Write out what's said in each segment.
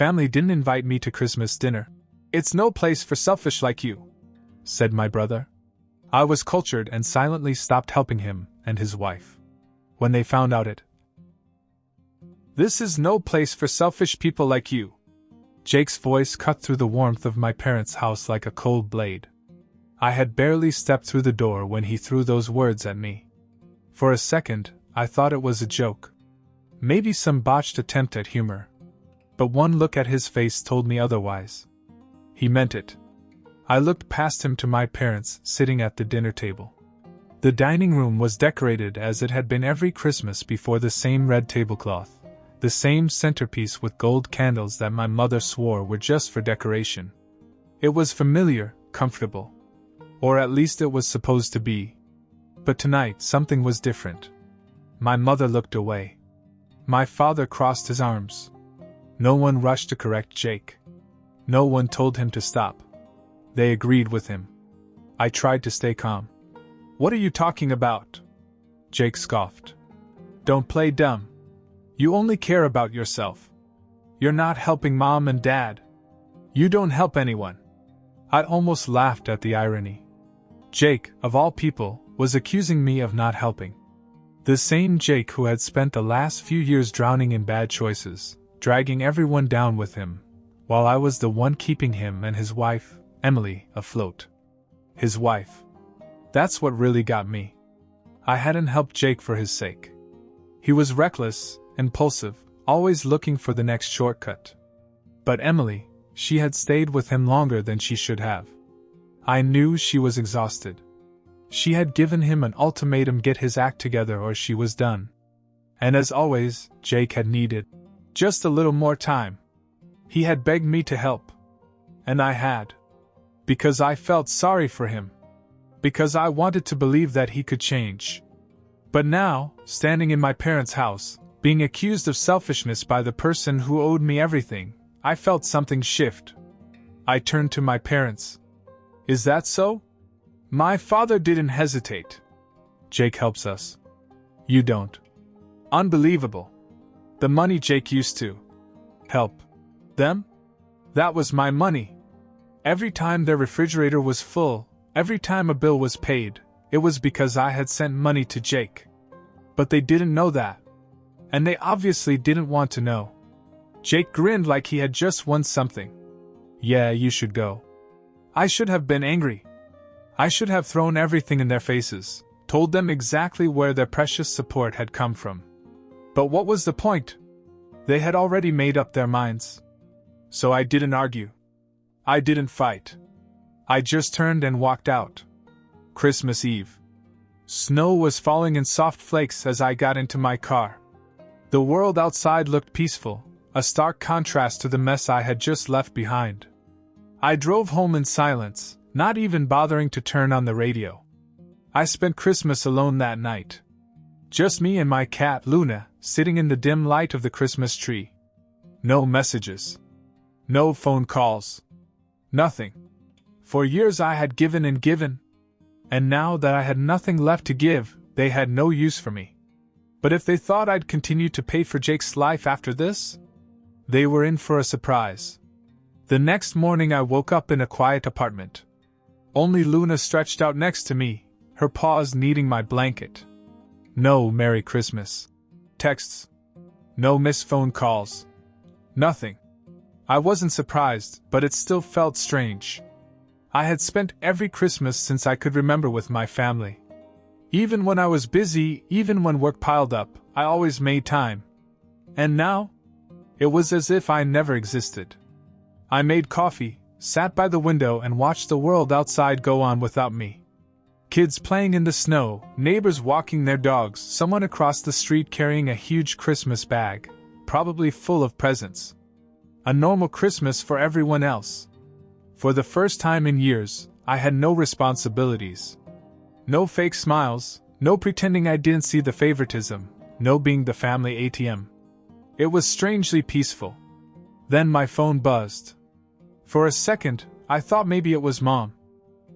family didn't invite me to Christmas dinner. It's no place for selfish like you, said my brother. I was cultured and silently stopped helping him and his wife. When they found out it. This is no place for selfish people like you. Jake's voice cut through the warmth of my parents' house like a cold blade. I had barely stepped through the door when he threw those words at me. For a second, I thought it was a joke. Maybe some botched attempt at humor. But one look at his face told me otherwise. He meant it. I looked past him to my parents sitting at the dinner table. The dining room was decorated as it had been every Christmas before, the same red tablecloth, the same centerpiece with gold candles that my mother swore were just for decoration. It was familiar, comfortable. Or at least it was supposed to be. But tonight something was different. My mother looked away. My father crossed his arms. No one rushed to correct Jake. No one told him to stop. They agreed with him. I tried to stay calm. What are you talking about? Jake scoffed. Don't play dumb. You only care about yourself. You're not helping Mom and Dad. You don't help anyone. I almost laughed at the irony. Jake, of all people, was accusing me of not helping. The same Jake who had spent the last few years drowning in bad choices, dragging everyone down with him, while I was the one keeping him and his wife, Emily, afloat. His wife. That's what really got me. I hadn't helped Jake for his sake. He was reckless, impulsive, always looking for the next shortcut. But Emily, she had stayed with him longer than she should have. I knew she was exhausted. She had given him an ultimatum: get his act together or she was done. And as always, Jake had needed just a little more time. He had begged me to help. And I had. Because I felt sorry for him. Because I wanted to believe that he could change. But now, standing in my parents' house, being accused of selfishness by the person who owed me everything, I felt something shift. I turned to my parents. Is that so? My father didn't hesitate. Jake helps us. You don't. Unbelievable. The money Jake used to help them? That was my money. Every time their refrigerator was full, every time a bill was paid, it was because I had sent money to Jake. But they didn't know that. And they obviously didn't want to know. Jake grinned like he had just won something. Yeah, you should go. I should have been angry. I should have thrown everything in their faces, told them exactly where their precious support had come from. But what was the point? They had already made up their minds. So I didn't argue. I didn't fight. I just turned and walked out. Christmas Eve. Snow was falling in soft flakes as I got into my car. The world outside looked peaceful, a stark contrast to the mess I had just left behind. I drove home in silence, not even bothering to turn on the radio. I spent Christmas alone that night. Just me and my cat, Luna, sitting in the dim light of the Christmas tree. No messages. No phone calls. Nothing. For years I had given and given. And now that I had nothing left to give, they had no use for me. But if they thought I'd continue to pay for Jake's life after this, they were in for a surprise. The next morning I woke up in a quiet apartment. Only Luna stretched out next to me, her paws kneading my blanket. No Merry Christmas texts. No missed phone calls. Nothing. I wasn't surprised, but it still felt strange. I had spent every Christmas since I could remember with my family. Even when I was busy, even when work piled up, I always made time. And now? It was as if I never existed. I made coffee, sat by the window and watched the world outside go on without me. Kids playing in the snow, neighbors walking their dogs, someone across the street carrying a huge Christmas bag, probably full of presents. A normal Christmas for everyone else. For the first time in years, I had no responsibilities. No fake smiles, no pretending I didn't see the favoritism, no being the family ATM. It was strangely peaceful. Then my phone buzzed. For a second, I thought maybe it was Mom.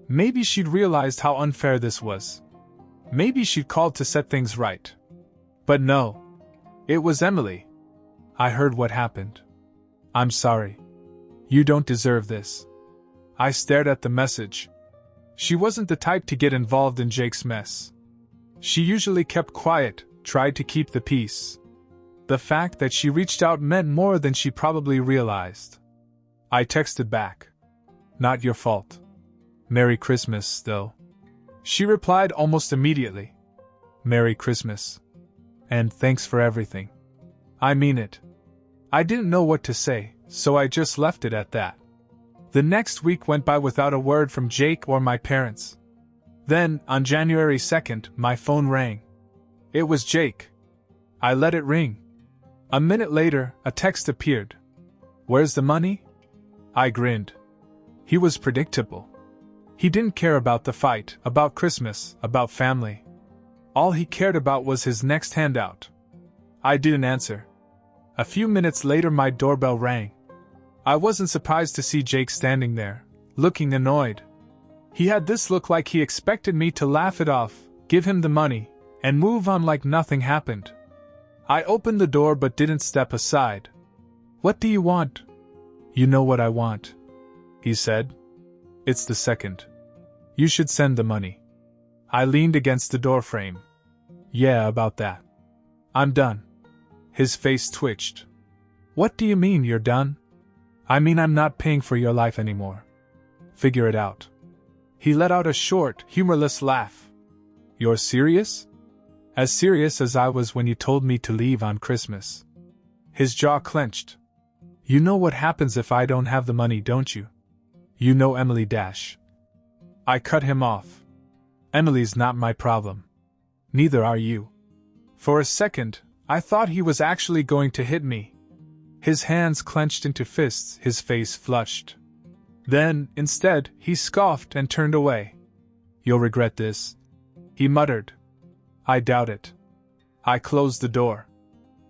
Maybe she'd realized how unfair this was. Maybe she'd called to set things right. But no. It was Emily. I heard what happened. I'm sorry. You don't deserve this. I stared at the message. She wasn't the type to get involved in Jake's mess. She usually kept quiet, tried to keep the peace. The fact that she reached out meant more than she probably realized. I texted back. Not your fault. Merry Christmas, though. She replied almost immediately. Merry Christmas. And thanks for everything. I mean it. I didn't know what to say, so I just left it at that. The next week went by without a word from Jake or my parents. Then, on January 2nd, my phone rang. It was Jake. I let it ring. A minute later, a text appeared. Where's the money? I grinned. He was predictable. He didn't care about the fight, about Christmas, about family. All he cared about was his next handout. I didn't answer. A few minutes later my doorbell rang. I wasn't surprised to see Jake standing there, looking annoyed. He had this look like he expected me to laugh it off, give him the money, and move on like nothing happened. I opened the door but didn't step aside. What do you want? You know what I want, he said. It's the second. You should send the money. I leaned against the doorframe. Yeah, about that. I'm done. His face twitched. What do you mean you're done? I mean I'm not paying for your life anymore. Figure it out. He let out a short, humorless laugh. You're serious? As serious as I was when you told me to leave on Christmas. His jaw clenched. You know what happens if I don't have the money, don't you? You know Emily Dash. I cut him off. Emily's not my problem. Neither are you. For a second, I thought he was actually going to hit me. His hands clenched into fists, his face flushed. Then, instead, he scoffed and turned away. You'll regret this, he muttered. I doubt it. I closed the door.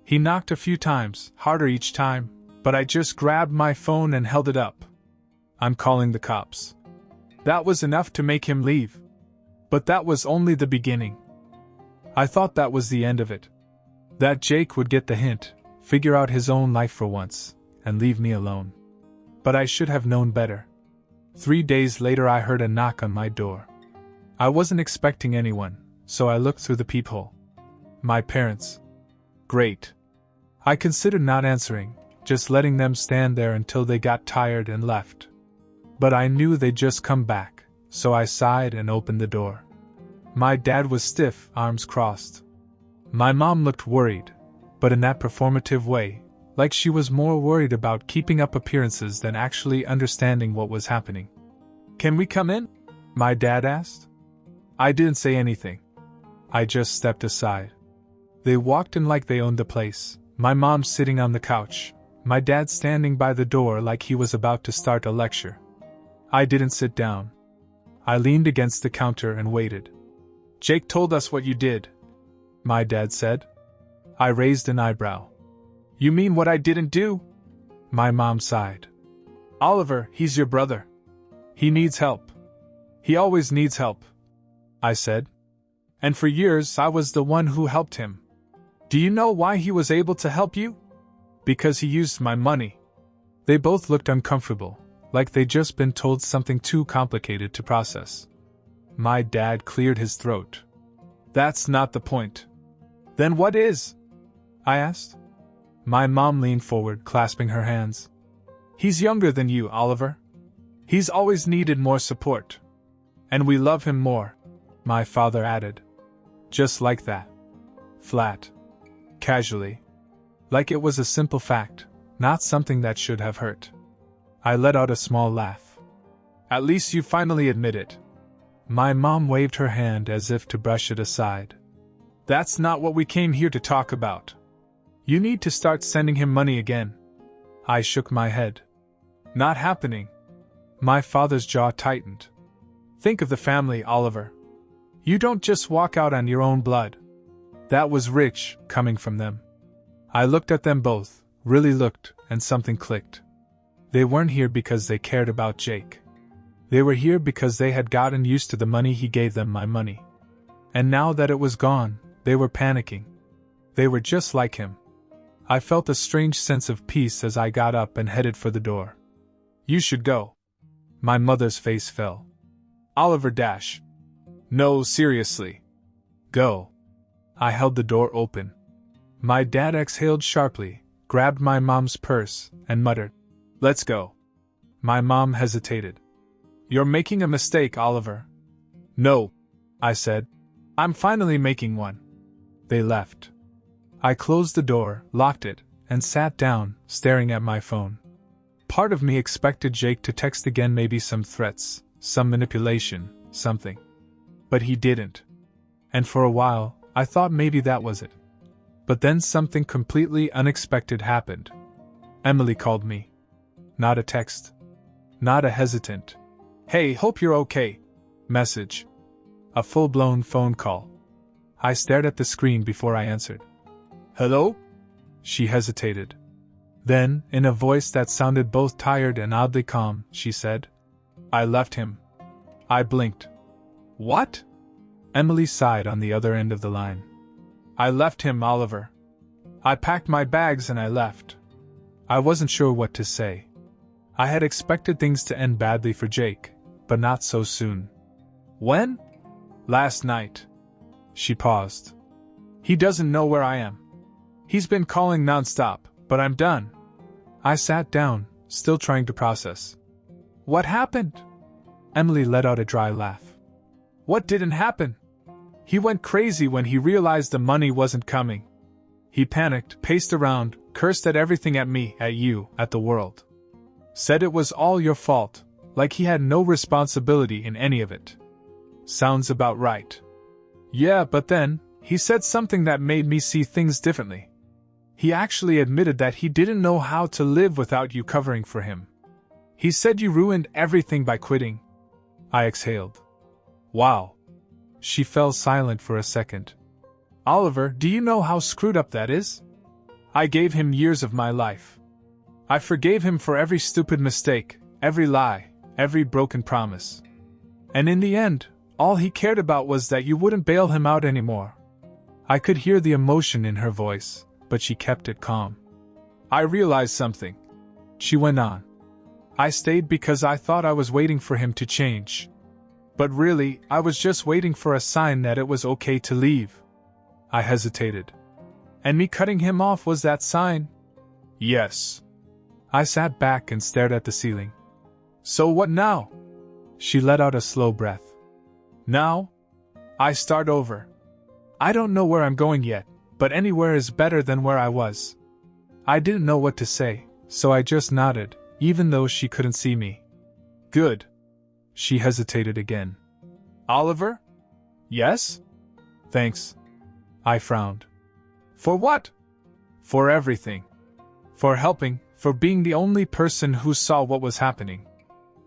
He knocked a few times, harder each time, but I just grabbed my phone and held it up. I'm calling the cops. That was enough to make him leave. But that was only the beginning. I thought that was the end of it. That Jake would get the hint, figure out his own life for once, and leave me alone. But I should have known better. 3 days later I heard a knock on my door. I wasn't expecting anyone, so I looked through the peephole. My parents. Great. I considered not answering, just letting them stand there until they got tired and left. But I knew they'd just come back, so I sighed and opened the door. My dad was stiff, arms crossed. My mom looked worried, but in that performative way, like she was more worried about keeping up appearances than actually understanding what was happening. Can we come in? My dad asked. I didn't say anything. I just stepped aside. They walked in like they owned the place, my mom sitting on the couch, my dad standing by the door like he was about to start a lecture. I didn't sit down. I leaned against the counter and waited. Jake told us what you did, my dad said. I raised an eyebrow. You mean what I didn't do? My mom sighed. Oliver, he's your brother. He needs help. He always needs help, I said. And for years I was the one who helped him. Do you know why he was able to help you? Because he used my money. They both looked uncomfortable, like they'd just been told something too complicated to process. My dad cleared his throat. That's not the point. Then what is? I asked. My mom leaned forward, clasping her hands. He's younger than you, Oliver. He's always needed more support. And we love him more, my father added. Just like that. Flat. Casually. Like it was a simple fact, not something that should have hurt. I let out a small laugh. At least you finally admit it. My mom waved her hand as if to brush it aside. That's not what we came here to talk about. You need to start sending him money again. I shook my head. Not happening. My father's jaw tightened. Think of the family, Oliver. You don't just walk out on your own blood. That was rich, coming from them. I looked at them both, really looked, and something clicked. They weren't here because they cared about Jake. They were here because they had gotten used to the money he gave them, my money. And now that it was gone, they were panicking. They were just like him. I felt a strange sense of peace as I got up and headed for the door. You should go. My mother's face fell. Oliver dash. No, seriously. Go. I held the door open. My dad exhaled sharply, grabbed my mom's purse, and muttered, Let's go. My mom hesitated. You're making a mistake, Oliver. No, I said. I'm finally making one. They left. I closed the door, locked it, and sat down, staring at my phone. Part of me expected Jake to text again, maybe some threats, some manipulation, something. But he didn't. And for a while, I thought maybe that was it. But then something completely unexpected happened. Emily called me. Not a text. Not a hesitant, "Hey, hope you're okay" message. A full-blown phone call. I stared at the screen before I answered. Hello? She hesitated. Then, in a voice that sounded both tired and oddly calm, she said, I left him. I blinked. What? Emily sighed on the other end of the line. I left him, Oliver. I packed my bags and I left. I wasn't sure what to say. I had expected things to end badly for Jake, but not so soon. When? Last night. She paused. He doesn't know where I am. He's been calling nonstop, but I'm done. I sat down, still trying to process. What happened? Emily let out a dry laugh. What didn't happen? He went crazy when he realized the money wasn't coming. He panicked, paced around, cursed at everything, at me, at you, at the world. Said it was all your fault, like he had no responsibility in any of it. Sounds about right. Yeah, but then, he said something that made me see things differently. He actually admitted that he didn't know how to live without you covering for him. He said you ruined everything by quitting. I exhaled. Wow. She fell silent for a second. Oliver, do you know how screwed up that is? I gave him years of my life. I forgave him for every stupid mistake, every lie, every broken promise. And in the end, all he cared about was that you wouldn't bail him out anymore. I could hear the emotion in her voice, but she kept it calm. I realized something. She went on. I stayed because I thought I was waiting for him to change. But really, I was just waiting for a sign that it was okay to leave. I hesitated. And me cutting him off was that sign? Yes. I sat back and stared at the ceiling. So what now? She let out a slow breath. Now? I start over. I don't know where I'm going yet, but anywhere is better than where I was. I didn't know what to say, so I just nodded, even though she couldn't see me. Good. She hesitated again. Oliver? Yes? Thanks. I frowned. For what? For everything. For helping, for being the only person who saw what was happening.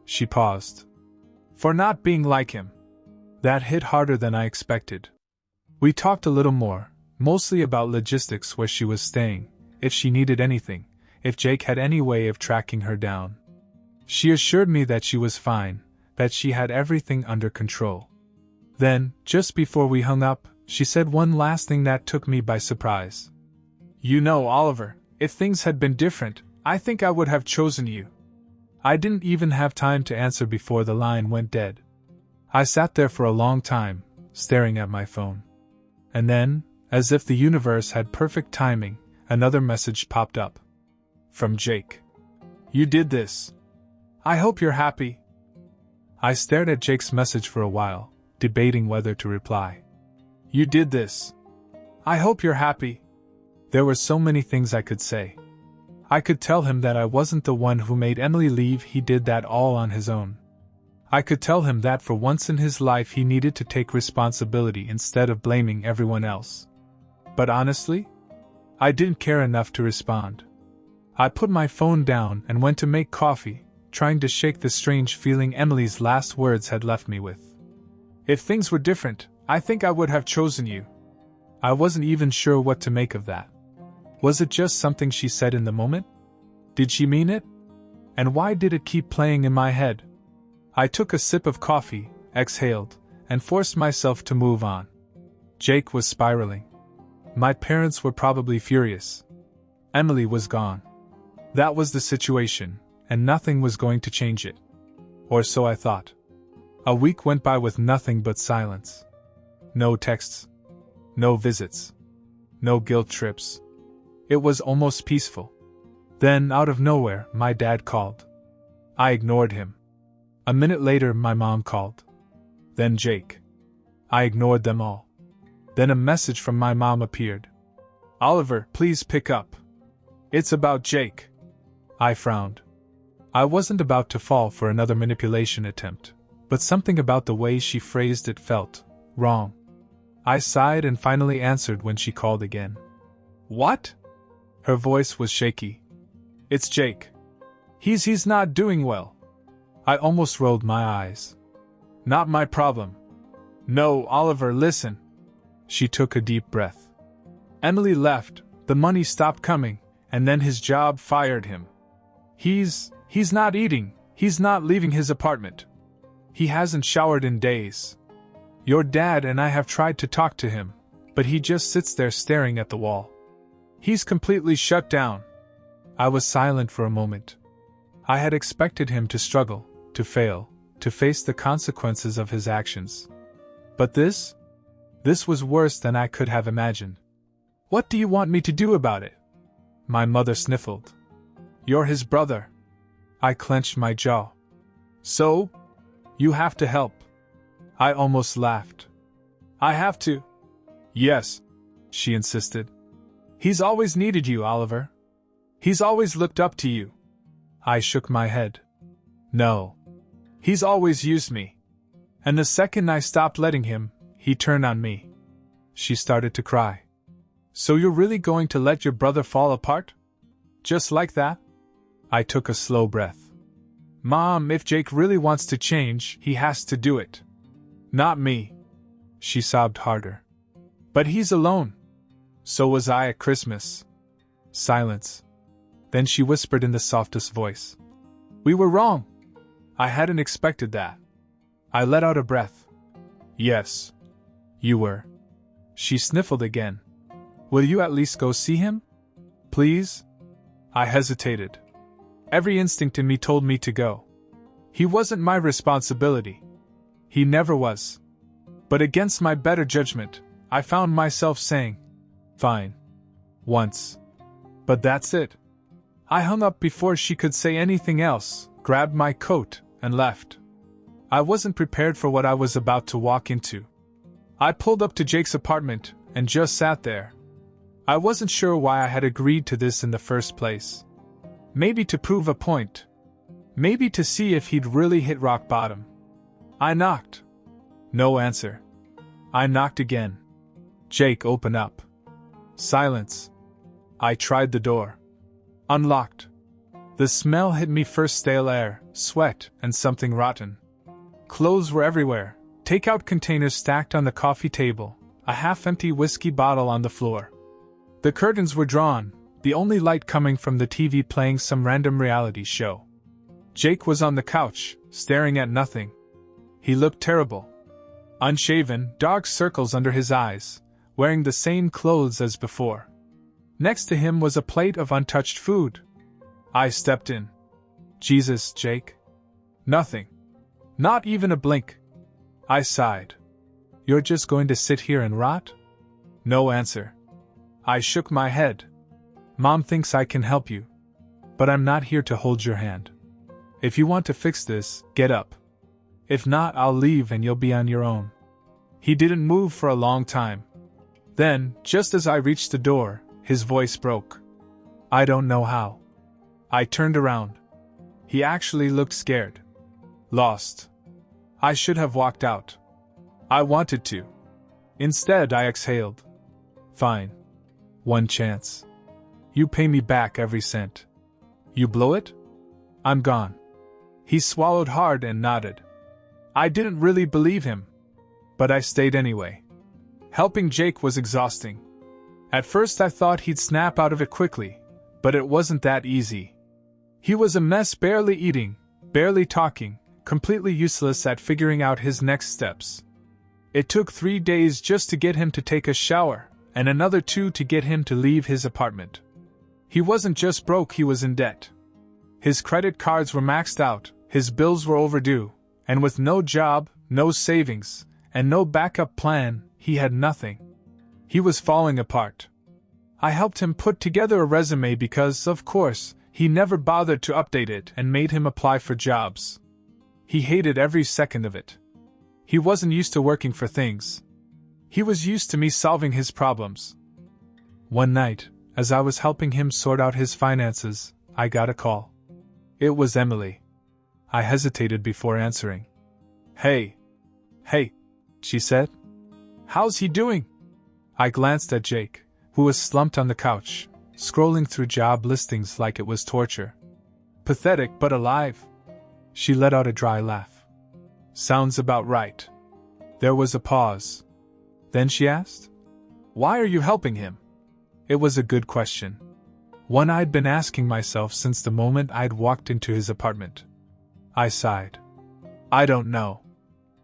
She paused. For not being like him. That hit harder than I expected. We talked a little more, mostly about logistics, where she was staying, if she needed anything, if Jake had any way of tracking her down. She assured me that she was fine, that she had everything under control. Then, just before we hung up, she said one last thing that took me by surprise. You know, Oliver, if things had been different, I think I would have chosen you. I didn't even have time to answer before the line went dead. I sat there for a long time, staring at my phone. And then, as if the universe had perfect timing, another message popped up. From Jake. You did this. I hope you're happy. I stared at Jake's message for a while, debating whether to reply. You did this. I hope you're happy. There were so many things I could say. I could tell him that I wasn't the one who made Emily leave, he did that all on his own. I could tell him that for once in his life he needed to take responsibility instead of blaming everyone else. But honestly, I didn't care enough to respond. I put my phone down and went to make coffee, trying to shake the strange feeling Emily's last words had left me with. If things were different, I think I would have chosen you. I wasn't even sure what to make of that. Was it just something she said in the moment? Did she mean it? And why did it keep playing in my head? I took a sip of coffee, exhaled, and forced myself to move on. Jake was spiraling. My parents were probably furious. Emily was gone. That was the situation, and nothing was going to change it. Or so I thought. A week went by with nothing but silence. No texts. No visits. No guilt trips. It was almost peaceful. Then, out of nowhere, my dad called. I ignored him. A minute later, my mom called. Then Jake. I ignored them all. Then a message from my mom appeared. Oliver, please pick up. It's about Jake. I frowned. I wasn't about to fall for another manipulation attempt, but something about the way she phrased it felt wrong. I sighed and finally answered when she called again. What? Her voice was shaky. It's Jake. He's not doing well. I almost rolled my eyes. Not my problem. No, Oliver, listen. She took a deep breath. Emily left, the money stopped coming, and then his job fired him. He's not eating, he's not leaving his apartment. He hasn't showered in days. Your dad and I have tried to talk to him, but he just sits there staring at the wall. He's completely shut down. I was silent for a moment. I had expected him to struggle, to fail, to face the consequences of his actions. But this was worse than I could have imagined. What do you want me to do about it? My mother sniffled. You're his brother. I clenched my jaw. So? You have to help. I almost laughed. I have to? Yes, she insisted. He's always needed you, Oliver. He's always looked up to you. I shook my head. No. He's always used me. And the second I stopped letting him, he turned on me. She started to cry. So you're really going to let your brother fall apart? Just like that? I took a slow breath. Mom, if Jake really wants to change, he has to do it. Not me. She sobbed harder. But he's alone. So was I at Christmas. Silence. Then she whispered in the softest voice. We were wrong. I hadn't expected that. I let out a breath. Yes. You were. She sniffled again. Will you at least go see him? Please? I hesitated. Every instinct in me told me to go. He wasn't my responsibility. He never was. But against my better judgment, I found myself saying, fine. Once. But that's it. I hung up before she could say anything else, grabbed my coat, and left. I wasn't prepared for what I was about to walk into. I pulled up to Jake's apartment and just sat there. I wasn't sure why I had agreed to this in the first place. Maybe to prove a point. Maybe to see if he'd really hit rock bottom. I knocked. No answer. I knocked again. Jake, open up. Silence. I tried the door. Unlocked. The smell hit me first, stale air, sweat, and something rotten. Clothes were everywhere, takeout containers stacked on the coffee table, a half-empty whiskey bottle on the floor. The curtains were drawn, the only light coming from the TV playing some random reality show. Jake was on the couch, staring at nothing. He looked terrible. Unshaven, dark circles under his eyes, wearing the same clothes as before. Next to him was a plate of untouched food. I stepped in. Jesus, Jake. Nothing. Not even a blink. I sighed. You're just going to sit here and rot? No answer. I shook my head. Mom thinks I can help you. But I'm not here to hold your hand. If you want to fix this, get up. If not, I'll leave and you'll be on your own. He didn't move for a long time. Then, just as I reached the door, his voice broke. I don't know how. I turned around. He actually looked scared. Lost. I should have walked out. I wanted to. Instead, I exhaled. Fine. One chance. You pay me back every cent. You blow it? I'm gone. He swallowed hard and nodded. I didn't really believe him. But I stayed anyway. Helping Jake was exhausting. At first I thought he'd snap out of it quickly, but it wasn't that easy. He was a mess, barely eating, barely talking, completely useless at figuring out his next steps. It took 3 days just to get him to take a shower, and another 2 to get him to leave his apartment. He wasn't just broke, he was in debt. His credit cards were maxed out, his bills were overdue, and with no job, no savings, and no backup plan, he had nothing. He was falling apart. I helped him put together a resume because, of course, he never bothered to update it, and made him apply for jobs. He hated every second of it. He wasn't used to working for things. He was used to me solving his problems. One night, as I was helping him sort out his finances, I got a call. It was Emily. I hesitated before answering. Hey, she said. How's he doing? I glanced at Jake, who was slumped on the couch, scrolling through job listings like it was torture. Pathetic but alive. She let out a dry laugh. Sounds about right. There was a pause. Then she asked, Why are you helping him? It was a good question. One I'd been asking myself since the moment I'd walked into his apartment. I sighed. I don't know.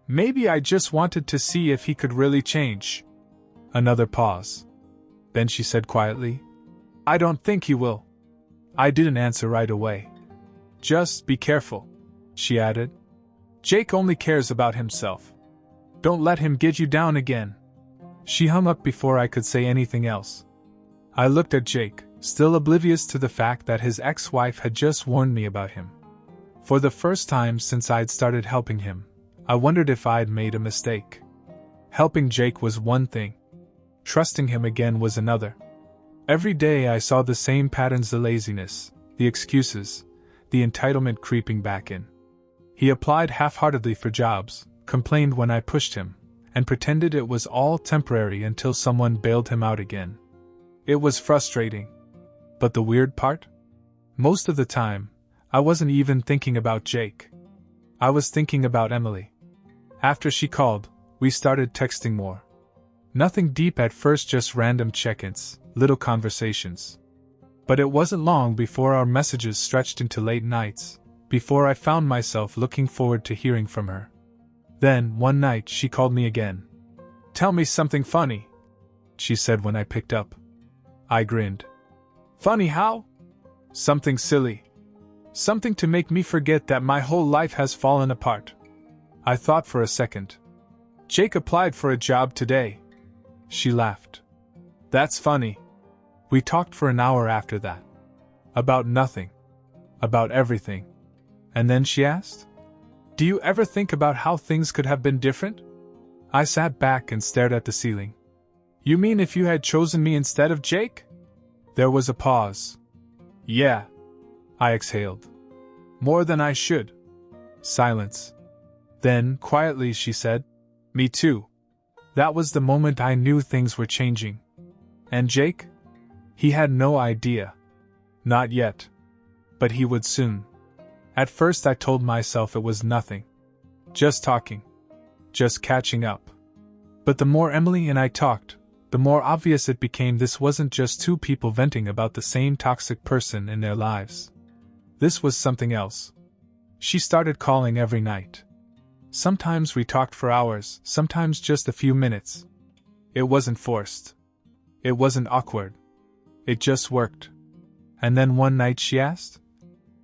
Maybe I just wanted to see if he could really change. Another pause. Then she said quietly, I don't think he will. I didn't answer right away. Just be careful, she added. Jake only cares about himself. Don't let him get you down again. She hung up before I could say anything else. I looked at Jake, still oblivious to the fact that his ex-wife had just warned me about him. For the first time since I'd started helping him, I wondered if I'd made a mistake. Helping Jake was one thing. Trusting him again was another. Every day I saw the same patterns: the laziness, the excuses, the entitlement creeping back in. He applied half-heartedly for jobs, complained when I pushed him, and pretended it was all temporary until someone bailed him out again. It was frustrating. But the weird part? Most of the time, I wasn't even thinking about Jake. I was thinking about Emily. After she called, we started texting more. Nothing deep at first, just random check-ins, little conversations. But it wasn't long before our messages stretched into late nights, before I found myself looking forward to hearing from her. Then, one night, she called me again. Tell me something funny, she said when I picked up. I grinned. Funny how? Something silly. Something to make me forget that my whole life has fallen apart. I thought for a second. Jake applied for a job today. She laughed. That's funny. We talked for an hour after that. About nothing. About everything. And then she asked, Do you ever think about how things could have been different? I sat back and stared at the ceiling. You mean if you had chosen me instead of Jake? There was a pause. Yeah. I exhaled. More than I should. Silence. Then, quietly, she said, Me too. That was the moment I knew things were changing. And Jake? He had no idea. Not yet. But he would soon. At first I told myself it was nothing. Just talking. Just catching up. But the more Emily and I talked, the more obvious it became this wasn't just two people venting about the same toxic person in their lives. This was something else. She started calling every night. Sometimes we talked for hours, sometimes just a few minutes. It wasn't forced. It wasn't awkward. It just worked. And then one night she asked,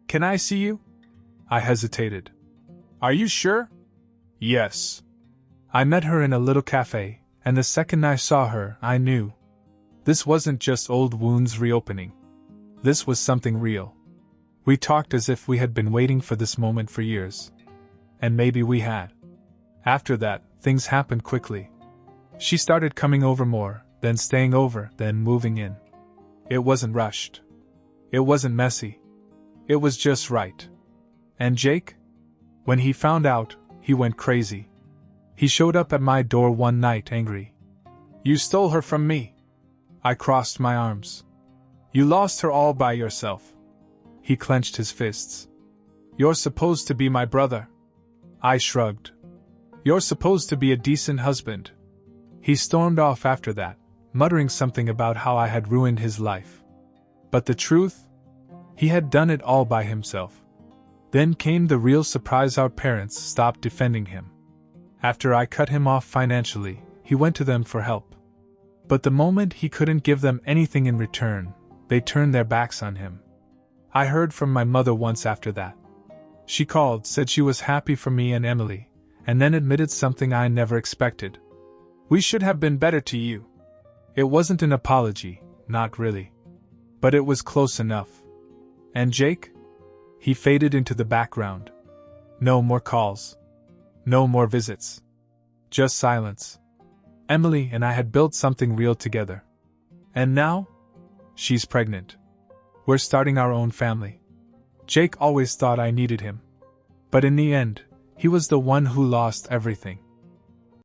Can I see you? I hesitated. Are you sure? Yes. I met her in a little cafe, and the second I saw her, I knew. This wasn't just old wounds reopening. This was something real. We talked as if we had been waiting for this moment for years. And maybe we had. After that, things happened quickly. She started coming over more, then staying over, then moving in. It wasn't rushed. It wasn't messy. It was just right. And Jake? When he found out, he went crazy. He showed up at my door one night angry. You stole her from me. I crossed my arms. You lost her all by yourself. He clenched his fists. You're supposed to be my brother. I shrugged. You're supposed to be a decent husband. He stormed off after that, muttering something about how I had ruined his life. But the truth? He had done it all by himself. Then came the real surprise: our parents stopped defending him. After I cut him off financially, he went to them for help. But the moment he couldn't give them anything in return, They turned their backs on him. I heard from my mother once after that. She called, said she was happy for me and Emily, and then admitted something I never expected. We should have been better to you. It wasn't an apology, not really. But it was close enough. And Jake? He faded into the background. No more calls. No more visits. Just silence. Emily and I had built something real together. And now? She's pregnant. We're starting our own family. Jake always thought I needed him. But in the end, he was the one who lost everything.